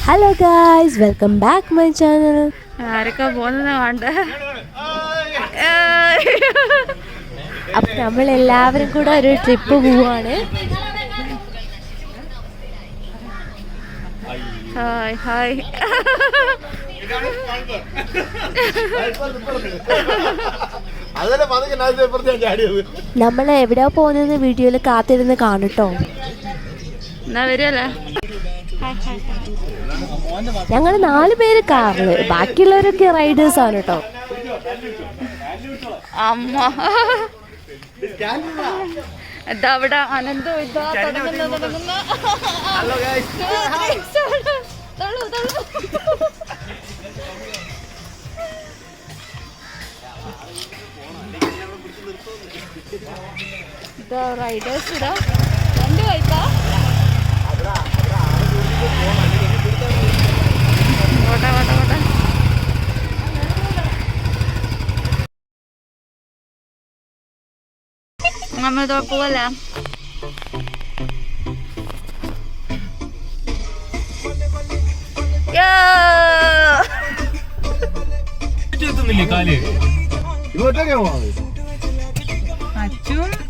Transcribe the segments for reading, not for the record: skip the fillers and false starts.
Hello guys, welcome back my channel. ആരൊക്കെ പോകുന്നത് കണ്ട അപ്പോൾ നമ്മളെല്ലാവരും കൂടെ ഒരു ട്രിപ്പ് പോവാണ്. Hi hi. നമ്മൾ എവിടെയാ പോകുന്നത് വീഡിയോയിൽ കാത്തിരുന്ന് കാണട്ടോ. എന്നാ വരുമല്ലേ? ഞങ്ങൾ 4 പേര് കാറില്, ബാക്കിയുള്ളവരൊക്കെ റൈഡേഴ്സ് ആണ് കേട്ടോ. അമ്മ എന്താ അവിടെ അനന്തോ ഇതാ തുടങ്ങുന്ന ഇതാ റൈഡേഴ്സ് ഇതാ രണ്ട് വൈപ്പാ ഓട്ടെ ഓട്ടെ ഓട്ടെ. നമ്മളിതോ പോവല്ലേ?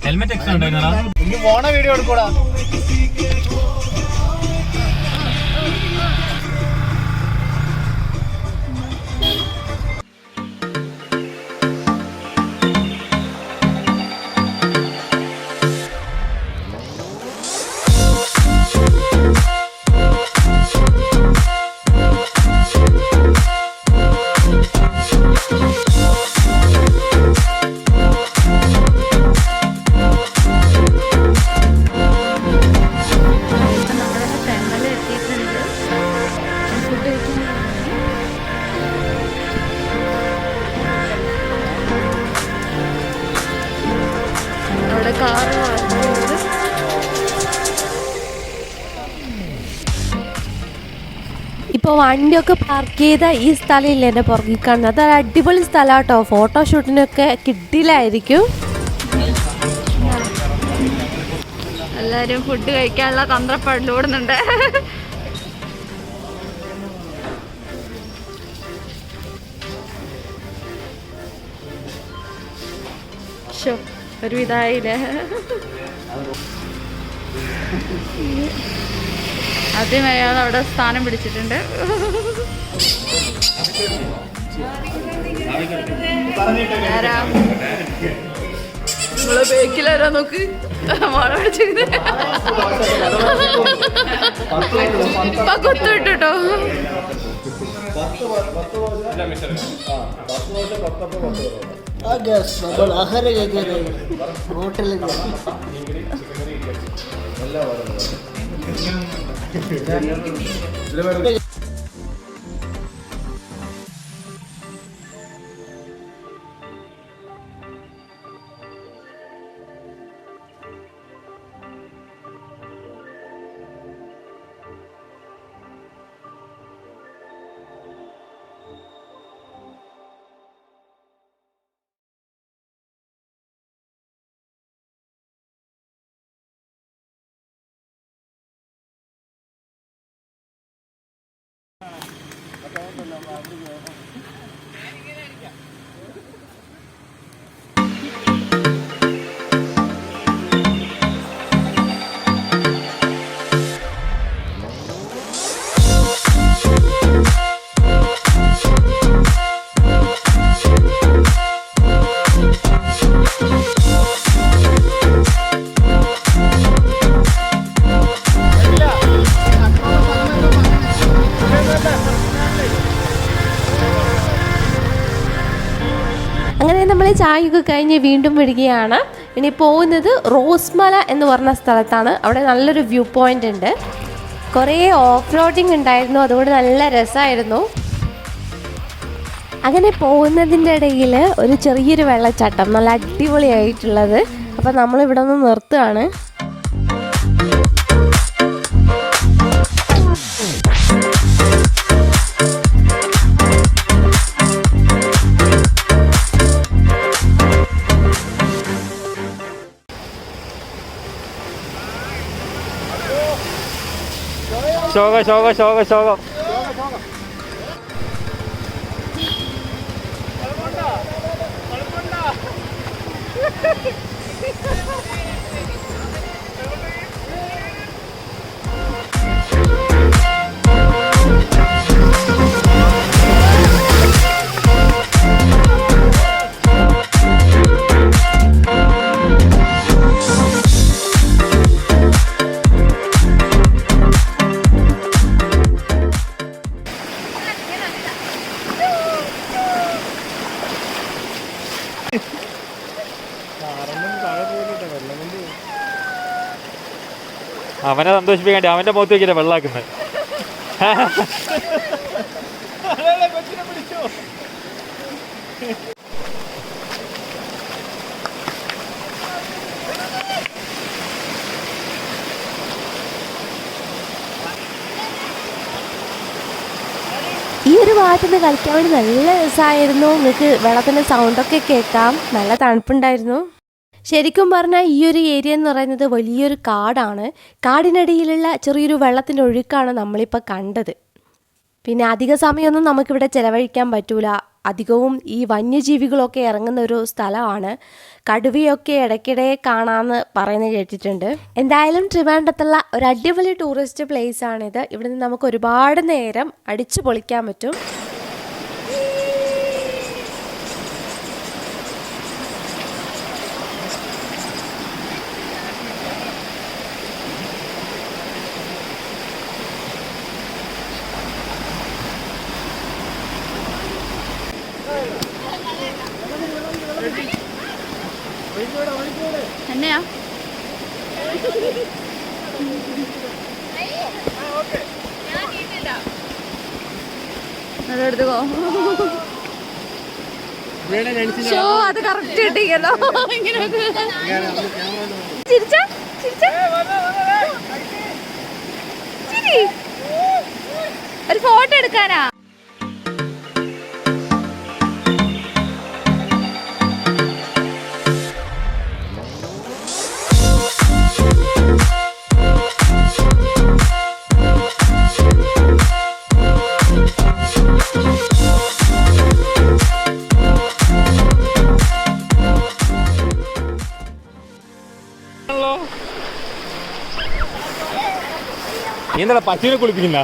ഹെൽമെറ്റ് എക്സ്ട്രാ ഉണ്ടായിരുന്നാ വീഡിയോ എടുക്കൂടാ. ഇപ്പോൾ വണ്ടിയൊക്കെ പാർക്ക് ചെയ്ത ഈ സ്ഥലമില്ല എൻ്റെ പുറകിൽ കാണുന്നത്. അതൊരു അടിപൊളി സ്ഥലം കേട്ടോ. ഫോട്ടോഷൂട്ടിനൊക്കെ കിട്ടിയില്ലായിരിക്കും. എല്ലാവരും ഫുഡ് കഴിക്കാനുള്ള തന്ത്രപ്പാടിലോടുന്നുണ്ട്. ഒരു ഇതായില്ലേ? ആദ്യം അയാൾ അവിടെ സ്ഥാനം പിടിച്ചിട്ടുണ്ട്. നമ്മളെ ബേക്കിലാരാ നോക്ക് മഴ പിടിച്ചിട്ട് കൊത്തിട്ടോ. ആഹാരം കഴിക്കാൻ ഹോട്ടലിൽ അങ്ങനെ നമ്മൾ ചായയൊക്കെ കഴിഞ്ഞ് വീണ്ടും വിടുകയാണ്. ഇനി പോകുന്നത് റോസ്മല എന്ന് പറഞ്ഞ സ്ഥലത്താണ്. അവിടെ നല്ലൊരു വ്യൂ പോയിന്റ് ഉണ്ട്. കുറേ ഓഫ് റോഡിങ് ഉണ്ടായിരുന്നു, അതുകൊണ്ട് നല്ല രസമായിരുന്നു. അങ്ങനെ പോകുന്നതിൻ്റെ ഇടയിൽ ഒരു ചെറിയൊരു വെള്ളച്ചാട്ടം, നല്ല അടിപൊളിയായിട്ടുള്ളത്. അപ്പോൾ നമ്മളിവിടെ നിന്ന് നിർത്തുകയാണ്. ശോകം അവനെ സന്തോഷിപ്പിക്കാണ്ടി അവന്റെ മുഖത്ത് വെക്കില്ല വെള്ളാക്കുന്നത്. ഈ ഒരു ഭാഗത്ത് നിന്ന് കളിക്കാൻ വേണ്ടി നല്ല രസമായിരുന്നു. നിങ്ങൾക്ക് വെള്ളത്തിൻ്റെ സൗണ്ടൊക്കെ കേൾക്കാം. നല്ല തണുപ്പുണ്ടായിരുന്നു. ശരിക്കും പറഞ്ഞാൽ ഈ ഒരു ഏരിയ എന്ന് പറയുന്നത് വലിയൊരു കാടാണ്. കാടിനടിയിലുള്ള ചെറിയൊരു വെള്ളത്തിൻ്റെ ഒഴുക്കാണ് നമ്മളിപ്പോൾ കണ്ടത്. പിന്നെ അധിക സമയമൊന്നും നമുക്കിവിടെ ചിലവഴിക്കാൻ പറ്റൂല. അധികവും ഈ വന്യജീവികളൊക്കെ ഇറങ്ങുന്ന ഒരു സ്ഥലമാണ്. കടുവയൊക്കെ ഇടയ്ക്കിടെ കാണാമെന്ന് പറയുന്നത് കേട്ടിട്ടുണ്ട്. എന്തായാലും ട്രിവാൻഡ്രത്തുള്ള ഒരു അടിപൊളി ടൂറിസ്റ്റ് പ്ലേസ് ആണിത്. ഇവിടെ നിന്ന് നമുക്ക് ഒരുപാട് നേരം അടിച്ചു പൊളിക്കാൻ പറ്റും. എന്നെയാ എടുത്തുക്കോ. ഷോ അത് കറക്റ്റ് കിട്ടിക്കല്ലോ. ഒരു ഫോട്ടോ എടുക്കാനാ. എന്താ പശുവിനെ കുളിപ്പിക്കുന്ന?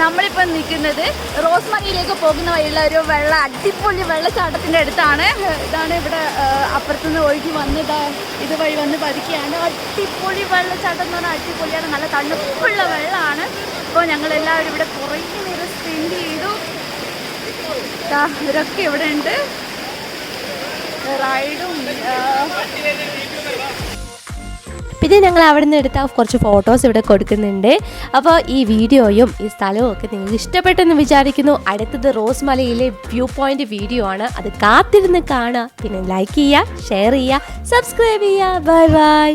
നമ്മളിപ്പോൾ നിൽക്കുന്നത് റോസ്മലയിലേക്ക് പോകുന്ന വഴിയുള്ള ഒരു അടിപൊളി വെള്ളച്ചാട്ടത്തിൻ്റെ അടുത്താണ്. ഇതാണ് ഇവിടെ അപ്പുറത്തുനിന്ന് ഒഴുകി വന്നത് ഇതുവഴി വന്ന് പതിക്കുകയാണ്. അടിപൊളി വെള്ളച്ചാട്ടം എന്ന് പറഞ്ഞാൽ അടിപൊളിയാണ്. നല്ല തണുപ്പുള്ള വെള്ളമാണ്. അപ്പോൾ ഞങ്ങളെല്ലാവരും ഇവിടെ കുറേ നേരം സ്പെൻഡ് ചെയ്തു. ഇവരൊക്കെ ഇവിടെ ഉണ്ട്. റൈഡും പിന്നെ ഞങ്ങൾ അവിടെ നിന്ന് എടുത്ത കുറച്ച് ഫോട്ടോസ് ഇവിടെ കൊടുക്കുന്നുണ്ട്. അപ്പോൾ ഈ വീഡിയോയും ഈ സ്ഥലവും ഒക്കെ നിങ്ങൾക്ക് ഇഷ്ടപ്പെട്ടെന്ന് വിചാരിക്കുന്നു. അടുത്തത് റോസ്മലയിലെ വ്യൂ പോയിന്റ് വീഡിയോ ആണ്. അത് കാത്തിരുന്ന് കാണുക. പിന്നെ ലൈക്ക് ചെയ്യുക, ഷെയർ ചെയ്യുക, സബ്സ്ക്രൈബ് ചെയ്യുക. Bye bye.